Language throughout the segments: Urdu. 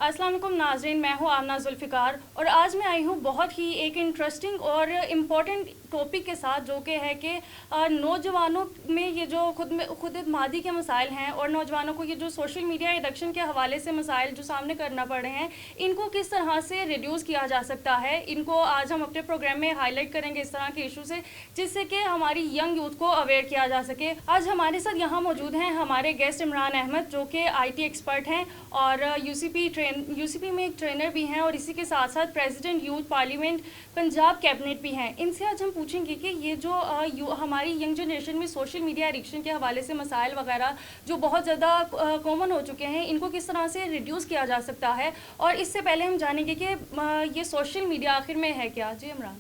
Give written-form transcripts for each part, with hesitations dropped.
السلام علیکم ناظرین، میں ہوں آمنہ ذوالفقار اور آج میں آئی ہوں بہت ہی ایک انٹرسٹنگ اور امپورٹنٹ ٹاپک کے ساتھ، جو کہ ہے کہ نوجوانوں میں یہ جو خود اعتمادی کے مسائل ہیں اور نوجوانوں کو یہ جو سوشل میڈیا ایڈکشن کے حوالے سے مسائل جو سامنے کرنا پڑ رہے ہیں، ان کو کس طرح سے ریڈیوس کیا جا سکتا ہے، ان کو آج ہم اپنے پروگرام میں ہائی لائٹ کریں گے اس طرح کے ایشو سے، جس سے کہ ہماری ینگ یوتھ کو اویئر کیا جا سکے۔ آج ہمارے ساتھ یہاں موجود ہیں ہمارے گیسٹ عمران احمد، جو کہ آئی ٹی ایکسپرٹ ہیں اور یو سی پی میں ایک ٹرینر بھی ہیں، اور اسی کے ساتھ ساتھ president youth parliament Punjab cabinet بھی ہیں۔ ان سے آج ہم پوچھیں گے کہ یہ جو ہماری ینگ جنریشن میں سوشل میڈیا ایڈکشن کے حوالے سے مسائل وغیرہ جو بہت زیادہ کامن ہو چکے ہیں، ان کو کس طرح سے ریڈیوس کیا جا سکتا ہے، اور اس سے پہلے ہم جانیں گے کہ یہ سوشل میڈیا آخر میں ہے کیا۔ جی Imran.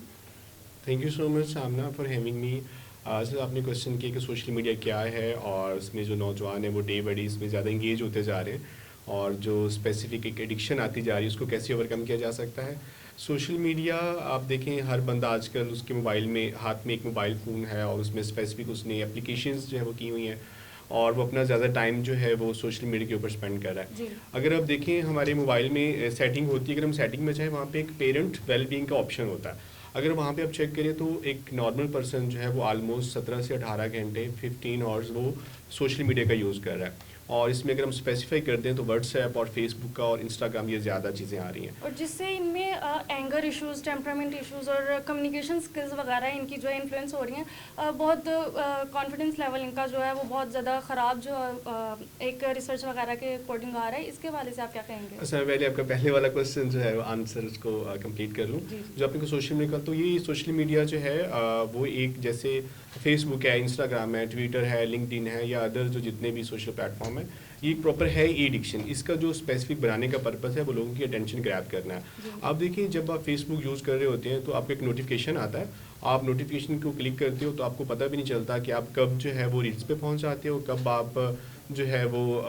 Thank you so much Amna for having me. Sir آپ نے کوشچن کیا کہ سوشل میڈیا کیا ہے، اور اس میں جو نوجوان ہیں وہ ڈے بائی ڈے اس میں زیادہ انگیج ہوتے جا رہے ہیں، اور جو اسپیسیفک ایک ایڈکشن آتی جا رہی ہے اس کو کیسے اوور کم کیا جا سکتا ہے۔ سوشل میڈیا آپ دیکھیں، ہر بندہ آج کل اس کے موبائل میں ہاتھ میں ایک موبائل فون ہے، اور اس میں اسپیسیفک اس نے اپلیکیشنز جو ہے وہ کی ہوئی ہیں، اور وہ اپنا زیادہ ٹائم جو ہے وہ سوشل میڈیا کے اوپر اسپینڈ کر رہا ہے۔ اگر آپ دیکھیں ہمارے موبائل میں سیٹنگ ہوتی ہے، اگر ہم سیٹنگ میں چاہیں وہاں پہ ایک پیرنٹ ویل بینگ کا آپشن ہوتا ہے۔ اگر وہاں پہ آپ چیک کریں تو ایک نارمل پرسن جو ہے وہ آلموسٹ 17 سے 18 گھنٹے 15 آورز وہ سوشل میڈیا کا یوز کر رہا ہے، اور اس میں اگر ہم اسپیسیفائی کر دیں تو واٹس ایپ اور فیس بک کا اور انسٹاگرام یہ زیادہ چیزیں آ رہی ہیں، اور جس سے ان میں اینگر ایشوز، ٹیمپرامنٹ ایشوز اور کمیونیکیشن اسکلز وغیرہ ان کی جو ہے انفلوئنس ہو رہی ہیں۔ بہت کانفیڈنس لیول ان کا جو ہے وہ بہت زیادہ خراب جو ایک ریسرچ وغیرہ کے اکارڈنگ آ رہا ہے۔ اس کے حوالے سے آپ کیا کہیں گے؟ سر پہلے آپ کا پہلے والا کوشچن جو ہے آنسر اس کو کمپلیٹ کر لوں۔ جو آپ نے سوشل میڈیا کا، تو یہ سوشل میڈیا جو ہے وہ ایک جیسے فیس بک ہے، انسٹاگرام ہے، ٹویٹر ہے، لنکڈ ان ہے، یا ادر جو جتنے بھی سوشل پلیٹ فارم ہیں، یہ ایک پراپر ہے ایڈکشن۔ اس کا جو اسپیسیفک بنانے کا پرپز ہے وہ لوگوں کی اٹینشن گریب کرنا ہے۔ آپ دیکھیں جب آپ فیس بک یوز کر رہے ہوتے ہیں تو آپ کو ایک نوٹیفیکیشن آتا ہے، آپ نوٹیفیکیشن کو کلک کرتے ہو تو آپ کو پتہ بھی نہیں چلتا کہ آپ کب جو ہے وہ ریلس پہ پہنچ جاتے ہو، کب آپ جو ہے وہ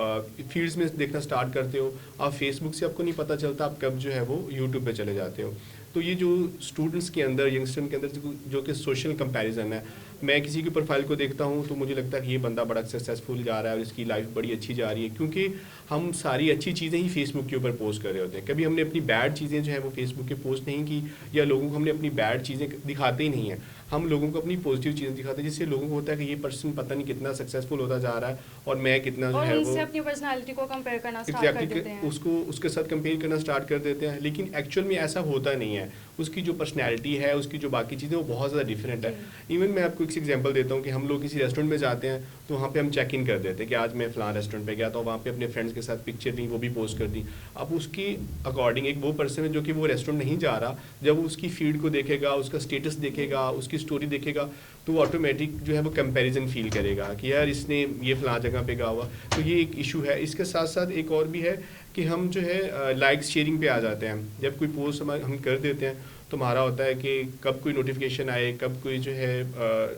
فیڈز میں دیکھنا اسٹارٹ کرتے ہو۔ آپ فیس بک سے آپ کو نہیں پتہ چلتا آپ کب جو ہے وہ یوٹیوب پہ چلے جاتے ہو۔ تو یہ جو اسٹوڈنٹس کے اندر، ینگسٹر کے اندر جو کہ سوشل کمپیریزن ہے، میں کسی کی پروفائل کو دیکھتا ہوں تو مجھے لگتا ہے کہ یہ بندہ بڑا سکسیزفل جا رہا ہے اور اس کی لائف بڑی اچھی جا رہی ہے، کیونکہ ہم ساری اچھی چیزیں ہی فیس بک کے اوپر پوسٹ کر رہے ہوتے ہیں۔ کبھی ہم نے اپنی بیڈ چیزیں جو ہیں وہ فیس بک پہ پوسٹ نہیں کی، یا لوگوں کو ہم نے اپنی بیڈ چیزیں دکھاتے ہی نہیں ہیں، ہم لوگوں کو اپنی پازیٹیو چیزیں دکھاتے ہیں، جس سے لوگوں کو ہوتا ہے کہ یہ پرسن پتہ نہیں کتنا سکسیزفل ہوتا جا رہا ہے اور میں کتنا جو ہے وہ اپنی پرسنالٹی کو کمپیئر کرنا اسٹارٹ کر دیتے ہیں، اس کے ساتھ کمپیئر کرنا اسٹارٹ کر دیتے ہیں۔ لیکن ایکچوئل میں ایسا ہوتا نہیں ہے، اس کی جو پرسنالٹی ہے، اس کی جو باقی چیزیں وہ بہت زیادہ ڈفرینٹ ہے۔ ایون میں آپ کو ایک ایگزامپل دیتا ہوں کہ ہم لوگ کسی ریسٹورینٹ میں جاتے ہیں تو وہاں پہ ہم چیک ان کر دیتے ہیں کہ آج میں فلاں ریسٹورینٹ پہ گیا تو وہاں پہ اپنے فرینڈس کے ساتھ پکچر لی، وہ بھی پوسٹ کر دی۔ اب اس کی اکارڈنگ ایک وہ پرسن ہے جو کہ وہ ریسٹورینٹ نہیں جا رہا، جب وہ اس کی فیڈ کو دیکھے گا، اس کا اسٹیٹس دیکھے گا، اس کی اسٹوری دیکھے گا، تو وہ آٹومیٹک جو ہے وہ کمپیریزن فیل کرے گا کہ یار اس نے یہ فلاں جگہ پہ گیا ہوا۔ تو یہ ایک ایشو ہے۔ اس کے ساتھ ساتھ ایک اور بھی ہے کہ ہم جو ہے لائکس شیئرنگ پہ آ جاتے ہیں۔ جب کوئی پوسٹ ہم کر دیتے ہیں تو ہمارا ہوتا ہے کہ کب کوئی نوٹیفیکیشن آئے، کب کوئی جو ہے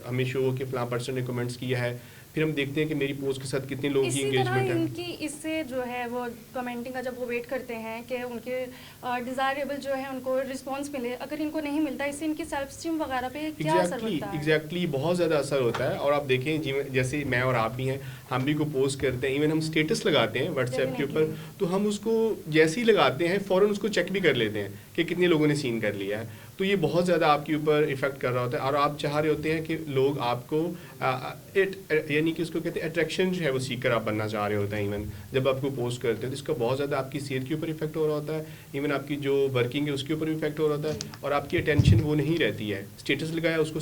ہمیں شو ہو کہ فلاں پرسن نے کمنٹس کیا ہے، پھر ہم دیکھتے ہیں کہ میری پوسٹ کے ساتھ کتنے لوگوں کی انگیجمنٹ ہے۔ ان کی اس سے جو ہے وہ کمنٹنگ کا جب وہ ویٹ کرتے ہیں کہ ان کے ڈیزائریبل جو ہے ان کو رسپانس ملے، اگر ان کو نہیں ملتا، اس سے ان کی سیلف اسٹیم وغیرہ پہ کیا اثر پڑتا ہے؟ ایگزیکٹلی بہت زیادہ اثر ہوتا ہے۔ اور آپ دیکھیں جیسے میں اور آپ بھی ہیں، ہم بھی کو پوسٹ کرتے ہیں، ایون ہم اسٹیٹس لگاتے ہیں واٹس ایپ کے اوپر، تو ہم اس کو جیسے ہی لگاتے ہیں فوراً اس کو چیک بھی کر لیتے ہیں کہ کتنے لوگوں نے سین کر لیا ہے۔ تو یہ بہت زیادہ آپ کے اوپر افیکٹ کر رہا ہوتا ہے، اور آپ چاہ رہے ہوتے ہیں کہ لوگ آپ کو یعنی کہ اس کو کہتے ہیں اٹریکشن جو ہے وہ سیکر آپ بننا چاہ رہے ہوتے ہیں۔ ایون جب آپ کو پوسٹ کرتے ہیں تو اس کا بہت زیادہ آپ کی صحت کے اوپر افیکٹ ہو رہا ہوتا ہے، ایون آپ کی جو ورکنگ ہے اس کے اوپر افیکٹ ہو رہا ہوتا ہے، اور آپ کی اٹینشن وہ نہیں رہتی ہے۔ اسٹیٹس لگایا اس کو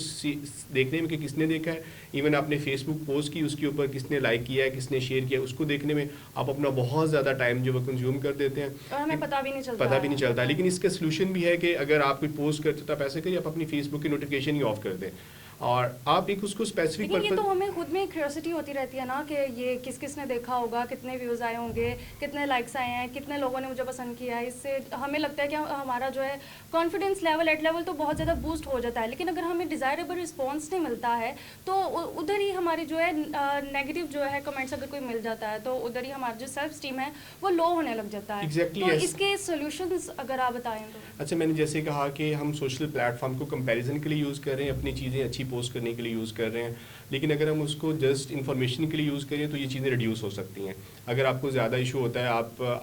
دیکھنے میں کہ کس نے دیکھا ہے، ایون آپ نے فیس بک پوسٹ کی اس کے اوپر کس نے لائک کیا ہے، کس نے شیئر کیا ہے، اس کو دیکھنے میں آپ اپنا بہت زیادہ ٹائم جو وہ کنزیوم کر دیتے ہیں، اور ہمیں پتہ بھی نہیں چلتا۔ لیکن اس کا سلوشن بھی ہے کہ اگر آپ کوئی پوسٹ کرتے تو آپ ایسے کریے، آپ اپنی فیس بک کی نوٹیفیکیشن ہی آف کر دیں، اور آپ ایک اس کو اسپیسیفک یہ تو ہمیں خود میں کیوریوسٹی ہوتی رہتی ہے نا کہ یہ کس نے دیکھا ہوگا، کتنے ویوز آئے ہوں گے، کتنے لائکس آئے ہیں، کتنے لوگوں نے مجھے پسند کیا ہے۔ اس سے ہمیں لگتا ہے کہ ہمارا جو ہے کانفیڈنس لیول تو بہت زیادہ بوسٹ ہو جاتا ہے، لیکن اگر ہمیں ڈیزائریبل رسپانس نہیں ملتا ہے تو ادھر ہی ہماری جو ہے نیگیٹو جو ہے کمنٹس اگر کوئی مل جاتا ہے تو ادھر ہی ہمارا جو سیلف اسٹیم ہے وہ لو ہونے لگ جاتا ہے۔ تو اس کے سولوشنز اگر آپ بتائیں تو۔ اچھا، میں نے جیسے کہا کہ ہم سوشل پلیٹ فارم کو کمپیریزن کے لیے یوز کر رہے ہیں، اپنی چیزیں اچھی پوسٹ کرنے کے لیے یوز کر رہے ہیں. لیکن اگر ہم اس کو جسٹ انفارمیشن کے لیے یوز کریں تو یہ چیزیں ریڈیوس ہو سکتی ہیں. اگر آپ کو زیادہ ایشو ہوتا ہے,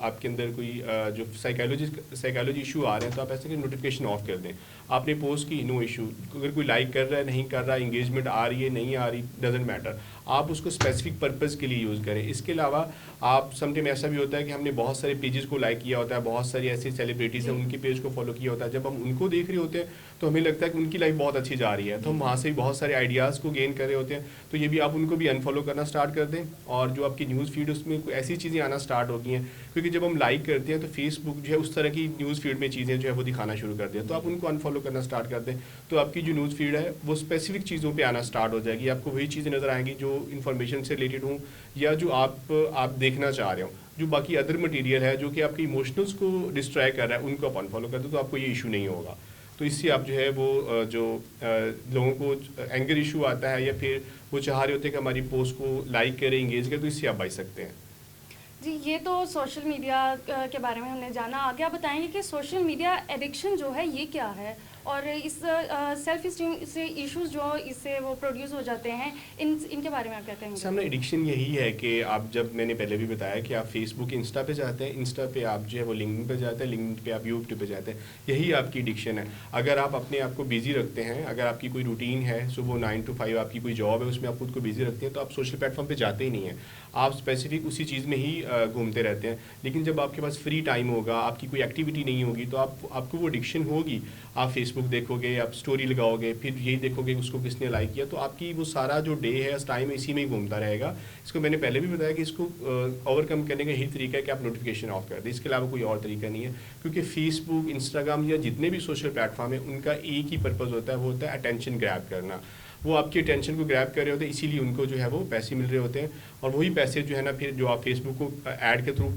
آپ کے اندر کوئی جو سائیکالوجی ایشو آ رہے ہیں, تو آپ ایسے کہ نوٹیفیکیشن آف کر دیں. آپ نے پوسٹ کی, نو ایشو. اگر کوئی لائک کر رہا ہے, نہیں کر رہا, انگیجمنٹ آ رہی ہے, نہیں آ رہی, ڈزنٹ میٹر. آپ اس کو اسپیسیفک پرپز کے لیے یوز کریں. اس کے علاوہ آپ سم ٹائم ایسا بھی ہوتا ہے کہ ہم نے بہت سارے پیجز کو لائک کیا ہوتا ہے, بہت ساری ایسی سیلیبریٹیز ہیں ان کے پیج کو فالو کیا ہوتا ہے. جب ہم ان کو دیکھ رہے ہوتے ہیں تو ہمیں لگتا ہے کہ ان کی لائف بہت اچھی جا رہی ہے, تو ہم وہاں سے بھی بہت سارے آئیڈیاز کو گین کر رہے ہوتے ہیں. تو یہ بھی آپ ان کو بھی انفالو کرنا اسٹارٹ کر دیں. اور جو آپ کی نیوز فیڈ اس میں ایسی چیزیں آنا اسٹارٹ ہوتی ہیں, کیونکہ جب ہم لائک کرتے ہیں تو فیس بک جو ہے اس طرح کی نیوز فیڈ میں چیزیں جو ہے وہ دکھانا شروع کر دیں, تو آپ ان کو انفالو کرنا اسٹارٹ کر دیں. تو آپ کی جو نیوز فیڈ ہے وہ اسپیسیفک چیزوں پہ آنا اسٹارٹ ہو جائے گی. آپ کو وہی چیزیں نظر آئیں گی جو انفارمیشن سے ریلیٹڈ ہوں یا جو آپ دیکھنا چاہ رہے ہوں. جو باقی ادر مٹیریل ہے جو کہ آپ کی ایموشنلس کو ڈسٹریکٹ کر رہا ہے, ان کو آپ انفالو کر دیں, تو آپ کو یہ ایشو نہیں ہوگا. تو اس سے آپ جو ہے وہ جو لوگوں کو اینگر ایشو آتا ہے یا پھر وہ چاہ رہے ہوتے ہیں کہ ہماری پوسٹ کو لائک کریں, انگیج کریں, تو اس سے آپ بچ سکتے ہیں. جی, یہ تو سوشل میڈیا کے بارے میں ہم نے جانا. آگے آپ بتائیں گے کہ سوشل میڈیا ایڈکشن جو ہے یہ کیا ہے, اور اس سیلف اسٹیم سے ایشوز جو اس سے وہ پروڈیوس ہو جاتے ہیں, ان کے بارے میں آپ کیا کہیں گے؟ سامنے ایڈکشن یہی ہے کہ آپ, جب میں نے پہلے بھی بتایا کہ آپ فیس بک, انسٹا پہ جاتے ہیں, انسٹا پہ آپ جو ہے وہ لنکڈن پہ جاتے ہیں, لنکڈن پہ آپ یوٹیوب پہ جاتے ہیں, یہی آپ کی ایڈکشن ہے. اگر آپ اپنے آپ کو بیزی رکھتے ہیں, اگر آپ کی کوئی روٹین ہے, صبح 9 to 5 آپ کی کوئی جاب ہے, اس میں آپ خود کو بیزی رکھتے ہیں, تو آپ سوشل پلیٹ فارم پہ جاتے ہی نہیں ہیں. آپ اسپیسیفک اسی چیز میں ہی گھومتے رہتے ہیں. لیکن جب آپ کے پاس فری ٹائم ہوگا, آپ کی کوئی ایکٹیویٹی نہیں ہوگی, تو آپ کو وہ ایڈکشن ہوگی. آپ فیس بک دیکھو گے, آپ اسٹوری لگاؤ گے, پھر یہی دیکھو گے اس کو کس نے لائک کیا, تو آپ کی وہ سارا جو ڈے ہے, اس ٹائم اسی میں ہی گھومتا رہے گا. اس کو میں نے پہلے بھی بتایا کہ اس کو اوور کم کرنے کا یہی طریقہ ہے کہ آپ نوٹیفیکیشن آف کر دیں. اس کے علاوہ کوئی اور طریقہ نہیں ہے, کیونکہ فیس بک, انسٹاگرام یا جتنے بھی سوشل پلیٹ فارم ہیں, ان کا ایک ہی پرپز ہوتا ہے, وہ ہوتا ہے اٹینشن گریب کرنا. وہ آپ کی اٹینشن کو گریب کر رہے ہوتے ہیں, اسی لیے ان کو جو ہے وہ پیسے مل رہے ہوتے ہیں. اور وہی پیسے جو ہے نا, پھر جو آپ فیس بک کو ایڈ کے تھرو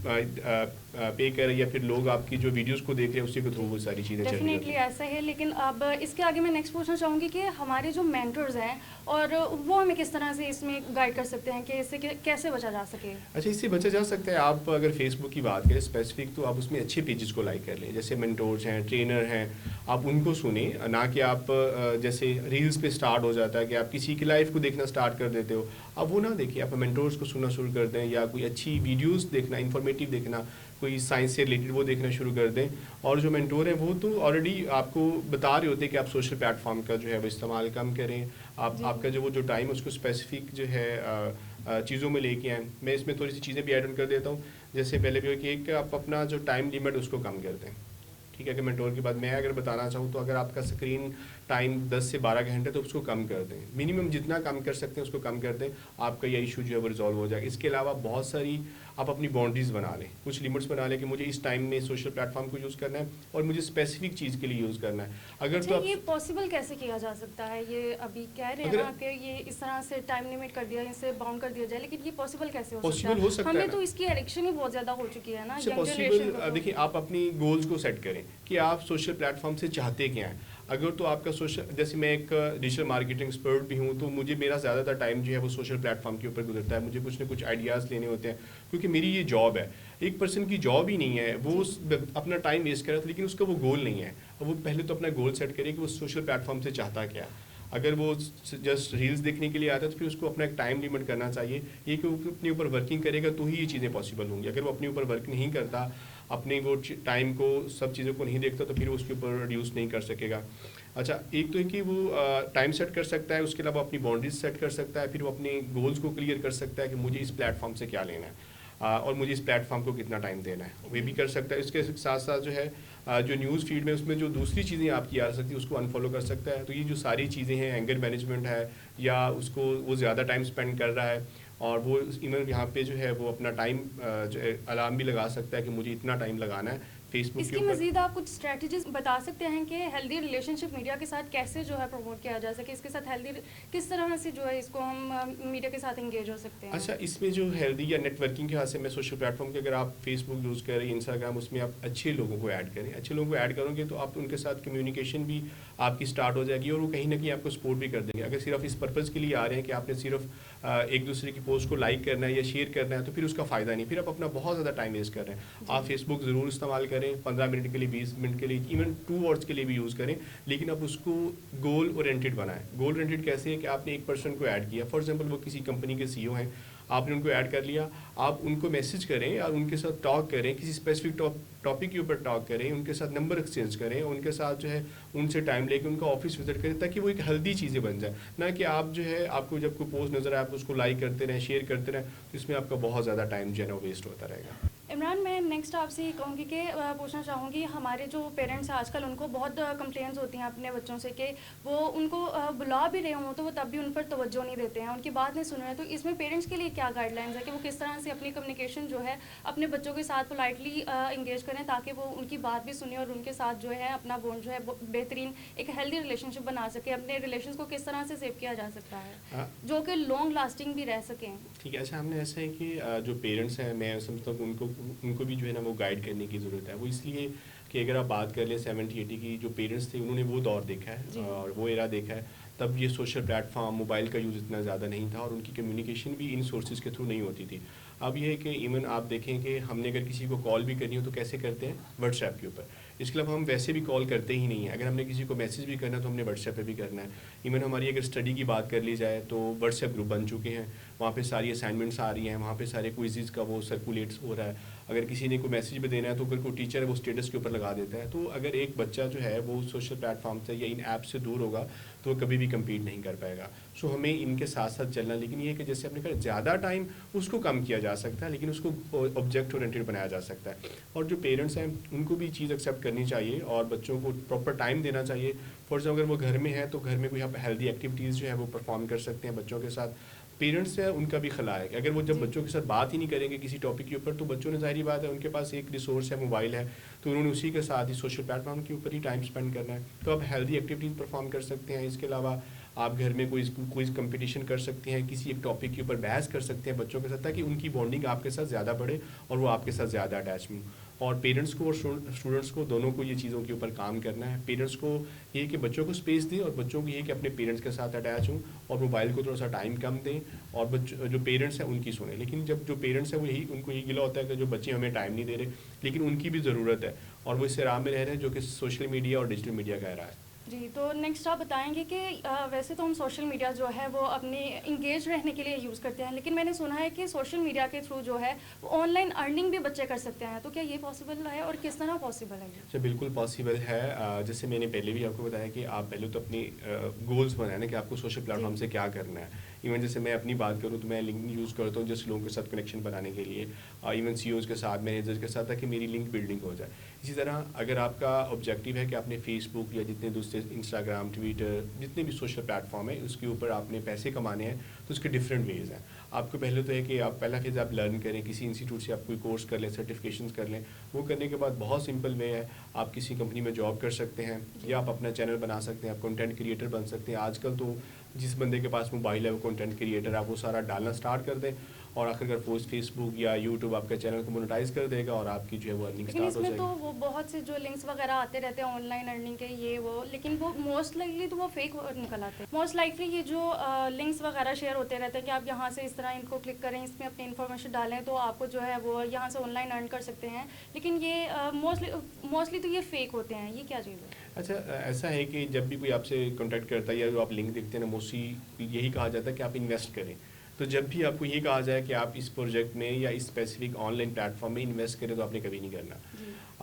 پے کریں, یا پھر لوگ آپ کی جو ویڈیوز کو دیکھ رہے ہیں اسی کے تھرو وہ ساری چیزیں چل رہی ہیں. ڈیفینیٹلی ایسا ہے. لیکن اب اس کے آگے میں نیکسٹ پوچھنا چاہوں گی کہ ہمارے جو مینٹرز ہیں, اور وہ ہمیں کس طرح سے اس میں گائیڈ کر سکتے ہیں کہ اس سے کیسے بچا جا سکے؟ اچھا, اس سے بچا جا سکتا ہے. آپ اگر فیس بک کی بات کریں اسپیسیفک, تو آپ اس میں اچھے پیجز کو لائک کر لیں, جیسے مینٹورز ہیں, ٹرینر ہیں, آپ ان کو سنیں. نہ کہ آپ جیسے ریلز پہ اسٹارٹ ہو جاتا ہے کہ آپ کسی کی لائف کو دیکھنا اسٹارٹ کر دیتے ہو, آپ وہ نہ دیکھیں. آپ مینٹورز کو سننا شروع کر دیں, یا کوئی اچھی ویڈیوز دیکھنا, انفارمیٹیو دیکھنا, کوئی سائنس سے ریلیٹڈ وہ دیکھنا شروع کر دیں. اور جو مینٹور ہیں وہ تو آلریڈی آپ کو بتا رہے ہوتے ہیں کہ آپ سوشل پلیٹ فارم کا جو ہے وہ استعمال کم کریں. آپ کا جو ٹائم ہے اس کو اسپیسیفک جو ہے چیزوں میں لے کے آئیں. میں اس میں تھوڑی سی چیزیں بھی ایڈ آن کر دیتا ہوں. جیسے پہلے بھی ہو کہ ایک آپ اپنا جو ٹائم لیمٹ اس کو کم کر دیں. ٹھیک ہے, کہ مینٹور کے بعد میں اگر بتانا چاہوں تو اگر آپ کا اسکرین ٹائم 10 سے 12 گھنٹے, تو اس کو کم کر دیں. منیمم جتنا کم کر سکتے ہیں اس کو کم کر دیں. آپ کا یہ ایشو جو ہے وہ ریزالو ہو جائے گا. اس کے علاوہ بہت ساری آپ اپنی باؤنڈریز بنا لیں, کچھ لمٹس بنا لیں کہ مجھے اس ٹائم میں سوشل پلیٹ فارم کو یوز کرنا ہے اور مجھے اسپیسیفک چیز کے لیے یوز کرنا ہے. اگر تو یہ پاسبل کیسے کیا جا سکتا ہے؟ یہ ابھی کہہ رہے ہیں نا کہ یہ اس طرح سے ٹائم لمٹ کر دیا, اسے باؤنڈ کر دیا جائے, لیکن یہ پاسبل کیسے ہو سکتا ہے؟ ہمیں تو اس کی ایڈکشن ہی بہت زیادہ ہو چکی ہے نا ینگ جنریشن کو. دیکھیں, آپ اپنی گولز کو سیٹ کریں کہ آپ سوشل پلیٹ فارم سے چاہتے کیا ہیں. اگر تو آپ کا سوشل, جیسے میں ایک ڈیجیٹل مارکیٹنگ ایکسپرٹ بھی ہوں, تو مجھے میرا زیادہ تر ٹائم جو ہے وہ سوشل پلیٹ فارم کے اوپر گزرتا ہے. مجھے کچھ نہ کچھ آئیڈیاز لینے ہوتے ہیں, کیونکہ میری یہ جاب ہے. ایک پرسن کی جاب ہی نہیں ہے, وہ اپنا ٹائم ویسٹ کر رہا تھا, لیکن اس کا وہ گول نہیں ہے. وہ پہلے تو اپنا گول سیٹ کرے کہ وہ سوشل پلیٹ فارم سے چاہتا کیا. اگر وہ جسٹ ریلز دیکھنے کے لیے آتا ہے تو پھر اس کو اپنا ایک ٹائم لیمٹ کرنا چاہیے. یہ کہ وہ اپنے اوپر ورکنگ کرے گا تو ہی یہ چیزیں پاسبل ہوں گی. اگر وہ اپنے اوپر ورک نہیں کرتا, اپنے وہ ٹائم کو, سب چیزوں کو نہیں دیکھتا, تو پھر وہ اس کے اوپر ریڈیوس نہیں کر سکے گا. اچھا, ایک تو ہے کہ وہ ٹائم سیٹ کر سکتا ہے, اس کے علاوہ اپنی باؤنڈریز سیٹ کر سکتا ہے, پھر وہ اپنے گولز کو کلیئر کر سکتا ہے کہ مجھے اس پلیٹ فارم سے کیا لینا ہے اور مجھے اس پلیٹ فارم کو کتنا ٹائم دینا ہے, وہ بھی کر سکتا ہے. اس کے ساتھ ساتھ جو ہے جو نیوز فیڈ میں اس میں جو دوسری چیزیں آپ کی آ سکتی ہیں اس کو انفالو کر سکتا ہے. تو یہ جو ساری چیزیں ہیں, اینگر مینجمنٹ ہے, یا اس کو وہ زیادہ ٹائم اسپینڈ کر رہا ہے, اور وہ ایون یہاں پہ جو ہے وہ اپنا ٹائم جو ہے الارم بھی لگا سکتا ہے کہ مجھے اتنا ٹائم لگانا ہے فیس بک اس کے کی اوپر. مزید آپ کچھ اسٹریٹجیز بتا سکتے ہیں کہ ہیلدی ریلیشن شپ میڈیا کے ساتھ کیسے جو ہے پروموٹ کیا جا سکے, اس کے ساتھ ہیلدی کس طرح سے جو ہے اس کو ہم میڈیا کے ساتھ انگیج ہو سکتے ہیں؟ اچھا, اس میں جو ہیلدی یا نیٹ ورکنگ کے حوالے سے میں سوشل پلیٹ فارم کے, اگر آپ فیس بک یوز کریں, انسٹاگرام, اس میں آپ اچھے لوگوں کو ایڈ کریں. اچھے لوگوں کو ایڈ کرو گے تو آپ ان کے ساتھ کمیونیکیشن بھی آپ کی اسٹارٹ ہو جائے گی, اور وہ کہیں نہ کہیں آپ کو سپورٹ بھی کر دیں گے. اگر صرف اس پرپز کے لیے آ رہے ہیں کہ آپ نے صرف ایک دوسرے کی پوسٹ کو لائک کرنا ہے یا شیئر کرنا ہے تو پھر اس کا فائدہ نہیں, پھر آپ اپنا بہت زیادہ ٹائم ویسٹ کر رہے ہیں. آپ فیس بک ضرور استعمال کریں, 15 منٹ کے لیے, 20 منٹ کے لیے, ایون 2 آورس کے لیے بھی یوز کریں, لیکن آپ اس کو گول اورینٹیڈ بنائیں. گول اورینٹیڈ کیسے ہے کہ آپ نے ایک پرسن کو ایڈ کیا, فار ایگزامپل وہ کسی کمپنی کے CEO ہیں, آپ نے ان کو ایڈ کر لیا, آپ ان کو میسج کریں اور ان کے ساتھ ٹاک کریں, کسی اسپیسیفک ٹاپک کے اوپر ٹاک کریں, ان کے ساتھ نمبر ایکسچینج کریں, ان کے ساتھ جو ہے ان سے ٹائم لے کے ان کا آفس وزٹ کریں, تاکہ وہ ایک ہیلدی چیزیں بن جائیں. نہ کہ آپ جو ہے آپ کو جب کوئی پوسٹ نظر آئے آپ اس کو لائک کرتے رہیں, شیئر کرتے رہیں, تو اس میں آپ کا بہت زیادہ ٹائم جو ہے نا ویسٹ ہوتا رہے گا. عمران, میں نیکسٹ آپ سے یہ کہوں گی کہ پوچھنا چاہوں گی, ہمارے جو پیرنٹس ہیں آج کل ان کو بہت کمپلینس ہوتی ہیں اپنے بچوں سے کہ وہ ان کو بلا بھی رہے ہوں تو وہ تب بھی ان پر توجہ نہیں دیتے ہیں, ان کی بات نہیں سن رہے ہیں. تو اس میں پیرنٹس کے لیے کیا گائیڈ لائنز ہے کہ وہ کس طرح سے اپنی کمیونیکیشن جو ہے اپنے بچوں کے ساتھ پولائٹلی انگیج کریں تاکہ وہ ان کی بات بھی سنیں اور ان کے ساتھ جو ہے اپنا بونڈ جو ہے بہترین ایک ہیلدی ریلیشن شپ بنا سکے. اپنے ریلیشنس کو کس طرح سے سیو کیا جا سکتا ہے جو کہ لانگ لاسٹنگ بھی رہ سکیں. ٹھیک ہے, اچھا ہم نے ایسا ہے کہ جو پیرنٹس ہیں میں سمجھتا ہوں کہ ان کو بھی جو ہے نا وہ گائیڈ کرنے کی ضرورت ہے. وہ اس لیے کہ اگر آپ بات کر لیں 70-80 کی جو پیرنٹس تھے انہوں نے وہ دور دیکھا ہے اور وہ ایرا دیکھا ہے, تب یہ سوشل پلیٹ فارم موبائل کا یوز اتنا زیادہ نہیں تھا اور ان کی کمیونیکیشن بھی ان سورسز کے تھرو نہیں ہوتی تھی. اب یہ ہے کہ ایون آپ دیکھیں کہ ہم نے اگر کسی کو کال بھی کرنی ہو تو کیسے کرتے ہیں, واٹس ایپ کے اوپر. اس کے علاوہ ہم ویسے بھی کال کرتے ہی نہیں ہیں. اگر ہم نے کسی کو میسیج بھی کرنا ہے تو ہم نے واٹس ایپ پہ بھی کرنا ہے. ایون ہماری اگر اسٹڈی کی بات کر لی جائے تو واٹس ایپ گروپ بن چکے ہیں, وہاں پہ ساری اسائنمنٹس آ رہی ہیں, وہاں پہ سارے کوئزز کا وہ سرکولیٹس ہو رہا ہے. اگر کسی نے کوئی میسیج بھی دینا ہے تو اگر کوئی ٹیچر ہے وہ اسٹیٹس کے اوپر لگا دیتا ہے. تو اگر ایک بچہ جو ہے وہ سوشل پلیٹ فارم سے یا ان ایپ سے دور ہوگا تو وہ کبھی بھی کمپیٹ نہیں کر پائے گا. سو ہمیں ان کے ساتھ ساتھ چلنا, لیکن یہ ہے کہ جیسے آپ نے کہا زیادہ ٹائم اس کو کم کیا جا سکتا ہے لیکن اس کو آبجیکٹ اورینٹیڈ بنایا جا سکتا ہے. اور جو پیرنٹس ہیں ان کو بھی چیز ایکسیپٹ کرنی چاہیے اور بچوں کو پراپر ٹائم دینا چاہیے. فار ایگزامپل اگر وہ گھر میں ہے تو گھر میں کوئی آپ ہیلدی ایکٹیویٹیز جو ہے وہ پرفارم کر سکتے ہیں بچوں کے ساتھ. پیرنٹس ہیں ان کا بھی خلا ہے کہ اگر وہ جب بچوں کے ساتھ بات ہی نہیں کریں گے کسی ٹاپک کے اوپر تو بچوں نے ظاہری بات ہے ان کے پاس ایک ریسورس ہے موبائل ہے, تو انہوں نے اسی کے ساتھ ہی سوشل پلیٹ فارم کے اوپر ہی ٹائم اسپینڈ کرنا ہے. تو آپ ہیلدی ایکٹیویٹیز پرفارم کر سکتے ہیں. اس کے علاوہ آپ گھر میں کوئی کمپٹیشن کر سکتے ہیں, کسی ایک ٹاپک کے اوپر بحث کر سکتے ہیں بچوں کے ساتھ, تاکہ ان کی بانڈنگ آپ کے ساتھ زیادہ بڑھے اور وہ آپ کے ساتھ زیادہ اٹیچ ہوں. اور پیرنٹس کو اور اسٹوڈنٹس کو دونوں کو یہ چیزوں کے اوپر کام کرنا ہے. پیرنٹس کو یہ کہ بچوں کو اسپیس دیں اور بچوں کو یہ کہ اپنے پیرنٹس کے ساتھ اٹیچ ہوں اور موبائل کو تھوڑا سا ٹائم کم دیں اور جو پیرنٹس ہیں ان کی سنیں. لیکن جب جو پیرنٹس ہیں وہ ان کو یہ گلا ہوتا ہے کہ جو بچے ہمیں ٹائم نہیں دے رہے, لیکن ان کی بھی ضرورت ہے اور وہ اس سے راہ میں رہ رہے ہیں جو کہ سوشل میڈیا اور ڈیجیٹل میڈیا کہہ رہا ہے. جی, تو نیکسٹ آپ بتائیں گے کہ ویسے تو ہم سوشل میڈیا جو ہے وہ اپنے انگیج رہنے کے لیے یوز کرتے ہیں, لیکن میں نے سنا ہے کہ سوشل میڈیا کے تھرو جو ہے وہ آن لائن ارننگ بھی بچے کر سکتے ہیں. تو کیا یہ پاسبل ہے اور کس طرح پاسبل ہے؟ اچھا, بالکل پاسبل ہے. جیسے میں نے پہلے بھی آپ کو بتایا کہ آپ پہلے تو اپنی گولس بنائیں نا کہ آپ کو سوشل پلیٹ فارم سے کیا کرنا ہے. ایون جیسے میں اپنی بات کروں تو میں لنک یوز کرتا ہوں جس لوگوں کے ساتھ کنیکشن بنانے کے لیے, ایون CEOs کے ساتھ, مینیجر کے ساتھ, تاکہ میری لنک بلڈنگ ہو جائے. اسی طرح اگر آپ کا آبجیکٹیو ہے کہ آپ نے فیس بک یا جتنے دوسرے انسٹاگرام, ٹویٹر, جتنے بھی سوشل پلیٹ فارم ہے اس کے اوپر آپ نے پیسے کمانے ہیں تو اس کے ڈفرینٹ ویز ہیں. آپ کو پہلے تو ہے کہ آپ پہلا فیز آپ لرن کریں, کسی انسٹیٹیوٹ سے آپ کوئی کورس کر لیں, سرٹیفکیشنز کر لیں. وہ کرنے کے بعد بہت سمپل وے ہے, آپ کسی کمپنی میں جاب کر سکتے ہیں یا آپ اپنا چینل بنا سکتے ہیں, آپ کنٹینٹ کریٹر بن سکتے ہیں. آج کل تو جس بندے کے پاس موبائل ہے وہ کنٹینٹ کریٹر, آپ وہ سارا ڈالنا اسٹارٹ کر دیں اور آخر کار فیس بک یا یوٹیوب آپ کا چینل کو مونیٹائز کر دے گا اور آپ کی جو ہے وہ ارننگ اسٹارٹ ہو جائے گی. لیکن اس میں تو وہ بہت سے جو لنکس وغیرہ آتے رہتے ہیں آن لائن ارننگ کے یہ وہ, لیکن وہ موسٹ لائکلی تو وہ فیک نکل آتے ہیں. موسٹ لائکلی یہ جو لنکس وغیرہ شیئر ہوتے رہتے ہیں کہ آپ یہاں سے اس طرح ان کو کلک کریں, اس میں اپنی انفارمیشن ڈالیں تو آپ کو جو ہے وہ یہاں سے آن لائن ارن کر سکتے ہیں, لیکن یہ موسٹلی تو یہ فیک ہوتے ہیں. یہ کیا چیز ہے؟ اچھا, ایسا ہے کہ جب بھی کوئی آپ سے کانٹیکٹ کرتا ہے یا جو آپ لنک دیکھتے ہیں نا, موسٹلی یہی کہا جاتا ہے کہ آپ انویسٹ کریں. تو جب بھی آپ کو یہ کہا جائے کہ آپ اس پروجیکٹ میں یا اس specific online platform میں انویسٹ کریں تو آپ نے کبھی نہیں کرنا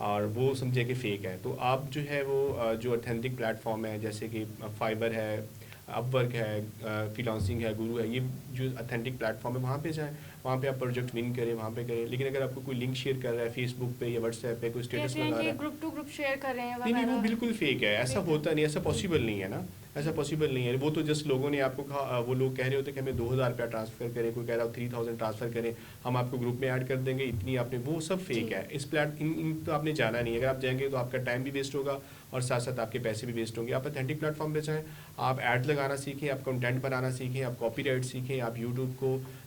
اور وہ سمجھے کہ فیک ہے. تو آپ جو ہے وہ جو اتھینٹک پلیٹ فارم ہے جیسے کہ فائبر ہے, اپ ورک ہے, فریلانسنگ ہے, گرو ہے, یہ جو اتھینٹک پلیٹ فارم ہے وہاں پہ جائیں, وہاں پہ آپ پروجیکٹ ون کریں, وہاں پہ کریں. لیکن اگر آپ کو کوئی لنک شیئر کر رہا ہے فیس بک پہ یا واٹس ایپ پہ کوئی اسٹیٹس لگا رہا ہے, گروپ ٹو گروپ شیئر کر رہے ہیں, نہیں وہ بالکل فیک ہے. ایسا ہوتا نہیں, ایسا پاسبل نہیں ہے نا, ایسا پاسبل نہیں ہے. وہ تو جسٹ لوگوں نے آپ کو کہا, وہ لوگ کہہ رہے ہوتے کہ ہمیں 2000 روپیہ ٹرانسفر کریں, کوئی کہہ رہا ہو 3000 ٹرانسفر کریں, ہم آپ کو گروپ میں ایڈ کر دیں گے اتنی آپ نے, وہ سب فیک ہے. اس تو آپ نے جانا نہیں. اگر آپ جائیں گے تو آپ کا ٹائم بھی ویسٹ ہوگا اور ساتھ ساتھ آپ کے پیسے بھی ویسٹ ہوں گے. آپ اتھینٹک پلیٹ فارم پہ جائیں, آپ ایڈ لگانا سیکھیں, آپ کنٹینٹ بنانا سیکھیں, آپ کاپی رائٹ سیکھیں, آپ یوٹیوب کو